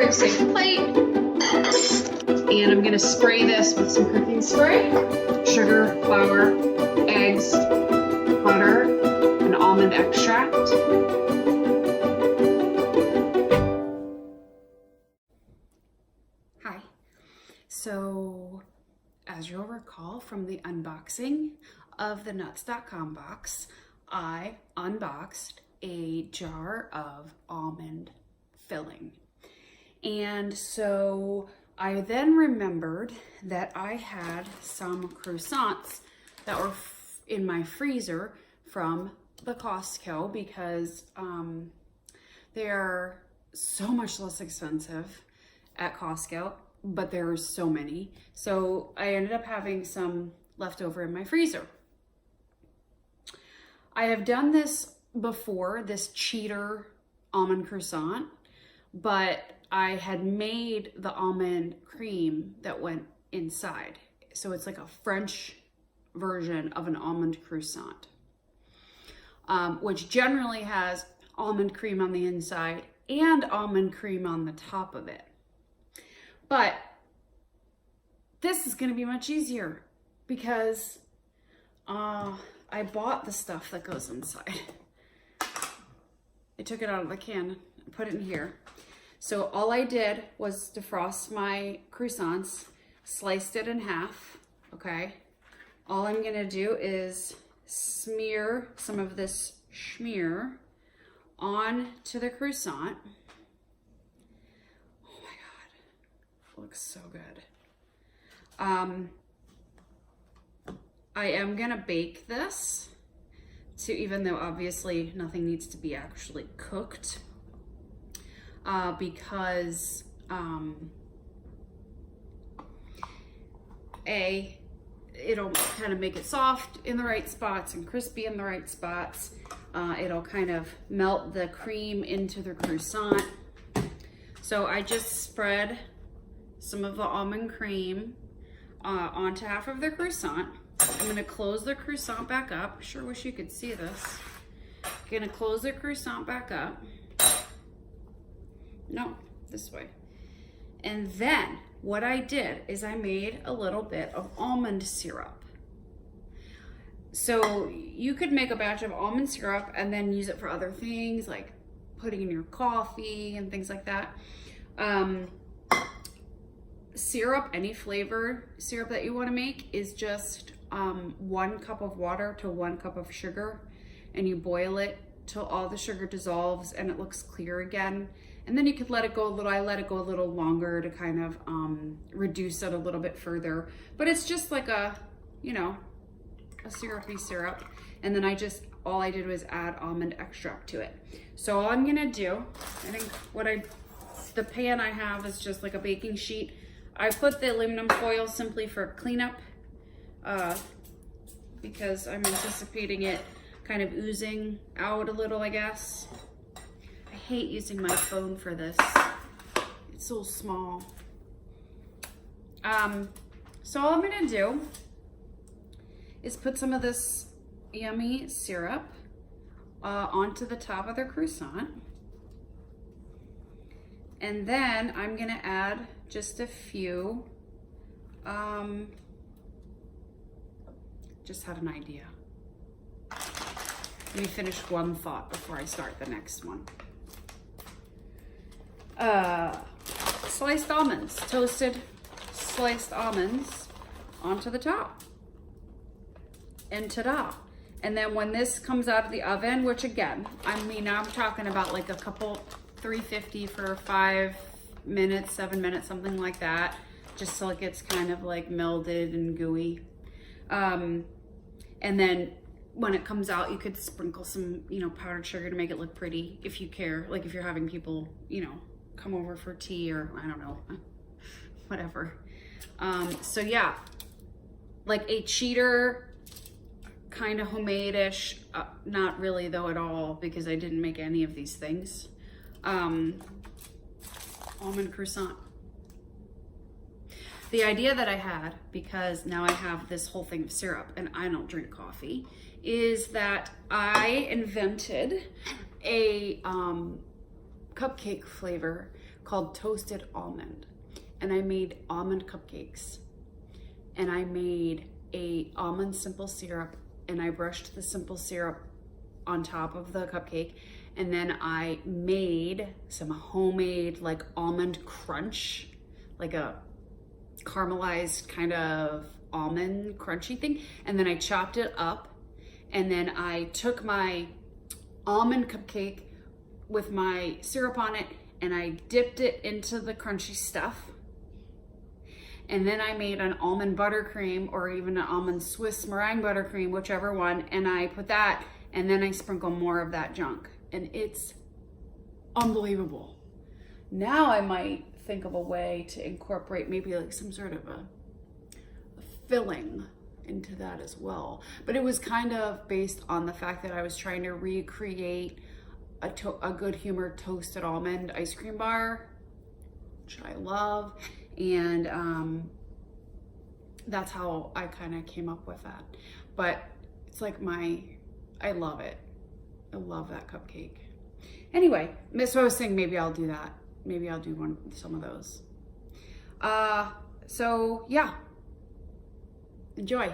big safe plate. And I'm gonna spray this with some cooking spray, sugar, flour, eggs, butter, and almond extract. Hi. So, as you'll recall from the unboxing of the nuts.com box, I unboxed a jar of almond filling. And so I then remembered that I had some croissants that were in my freezer from the Costco because they're so much less expensive at Costco, but there are so many. So I ended up having some left over in my freezer. I have done this before, this cheater almond croissant, but I had made the almond cream that went inside. So it's like a French version of an almond croissant, which generally has almond cream on the inside and almond cream on the top of it. But this is going to be much easier because I bought the stuff that goes inside. I took it out of the can and put it in here. So all I did was defrost my croissants, sliced it in half, okay? All I'm gonna do is smear some of this schmear onto the croissant. Oh my God, looks so good. I am gonna bake this, even though obviously nothing needs to be actually cooked. Because it'll kind of make it soft in the right spots and crispy in the right spots. It'll kind of melt the cream into the croissant. So I just spread some of the almond cream onto half of the croissant. I'm gonna close the croissant back up. Sure wish you could see this. Gonna close the croissant back up. No, this way. And then what I did is I made a little bit of almond syrup. So you could make a batch of almond syrup and then use it for other things like putting in your coffee and things like that. Syrup, any flavor syrup that you want to make, is just 1 cup of water to 1 cup of sugar, and you boil it till all the sugar dissolves and it looks clear again. And then you could let it go a little. I let it go a little longer to kind of reduce it a little bit further. But it's just like a, you know, a syrupy syrup. And then all I did was add almond extract to it. So all I'm gonna do, I think the pan I have is just like a baking sheet. I put the aluminum foil simply for cleanup because I'm anticipating it kind of oozing out a little, I guess. I hate using my phone for this. It's so small. So all I'm gonna do is put some of this yummy syrup onto the top of the croissant. And then I'm gonna add just a few, just had an idea. Let me finish one thought before I start the next one. Sliced almonds, toasted sliced almonds onto the top. And ta-da. And then when this comes out of the oven, which again, I mean, I'm talking about like a couple, 350 for 5 minutes, 7 minutes, something like that, just so it gets kind of like melded and gooey. And then when it comes out, you could sprinkle some, you know, powdered sugar to make it look pretty if you care. Like if you're having people, you know, come over for tea or I don't know, whatever. So yeah, like a cheater, kind of homemade-ish, not really though at all, because I didn't make any of these things. Almond croissant. The idea that I had, because now I have this whole thing of syrup and I don't drink coffee, is that I invented a cupcake flavor called Toasted Almond. And I made almond cupcakes. And I made a almond simple syrup, and I brushed the simple syrup on top of the cupcake. And then I made some homemade like almond crunch, like a caramelized kind of almond crunchy thing. And then I chopped it up, and then I took my almond cupcake with my syrup on it, and I dipped it into the crunchy stuff. And then I made an almond buttercream, or even an almond Swiss meringue buttercream, whichever one, and I put that, and then I sprinkle more of that junk. And it's unbelievable. Now I might think of a way to incorporate maybe like some sort of a filling into that as well. But it was kind of based on the fact that I was trying to recreate a Good Humor toasted almond ice cream bar, which I love. And that's how I kind of came up with that. But it's like I love it. I love that cupcake. Anyway, so I was saying maybe I'll do that. Maybe I'll do some of those. So yeah, enjoy.